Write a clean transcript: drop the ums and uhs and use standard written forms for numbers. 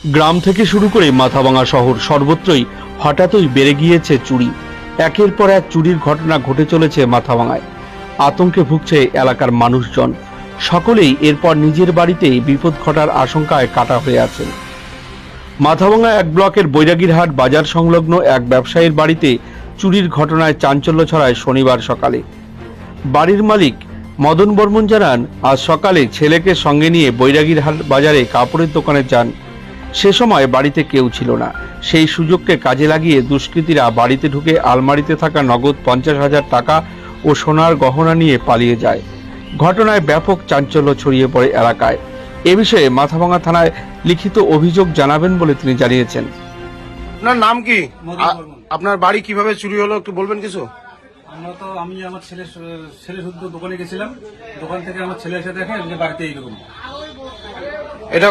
গ্রাম থেকে শুরু করে মাথাভাঙা শহর সর্বত্রই হঠাৎই বেড়ে গিয়েছে চুরি। একের পর এক চুরির ঘটনা ঘটে চলেছে মাথাভাঙায়। আতঙ্কে ভুগছে এলাকার মানুষজন। সকলেই এরপর নিজের বাড়িতেই বিপদ ঘটার আশঙ্কায় কাটা হয়ে আছেন। মাথাভাঙা এক ব্লকের বৈরাগীরহাট বাজার সংলগ্ন এক ব্যবসায়ীর বাড়িতে চুরির ঘটনায় চাঞ্চল্য ছড়ায় শনিবার সকালে। বাড়ির মালিক মদন বর্মন জানান, আজ সকালে ছেলেকে সঙ্গে নিয়ে বৈরাগীরহাট বাজারে কাপড়ের দোকানে যান। সে সময় বাড়িতে কেউ ছিল না। সেই সুযোগকে কাজে লাগিয়ে দুষ্কৃতীরা বাড়িতে ঢুকে আলমারিতে থাকা নগদ 50,000 টাকা ও সোনার গহনা নিয়ে পালিয়ে যায়। ঘটনায় ব্যাপক চাঞ্চল্য ছড়িয়ে পড়ে এলাকায়। এ বিষয়ে মাথাভাঙা থানায় লিখিত অভিযোগ জানাবেন বলে তিনি জানিয়েছেন। আপনার নাম কি? মদন বর্মন। আপনার বাড়ি কিভাবে চুরি হলো একটু বলবেন কিছু? আমি আমার ছেলে শুদ্ধ দোকানে গেছিলাম। দোকান থেকে আমার ছেলে এসে দেখে যে বাড়িতে এইরকম। এটা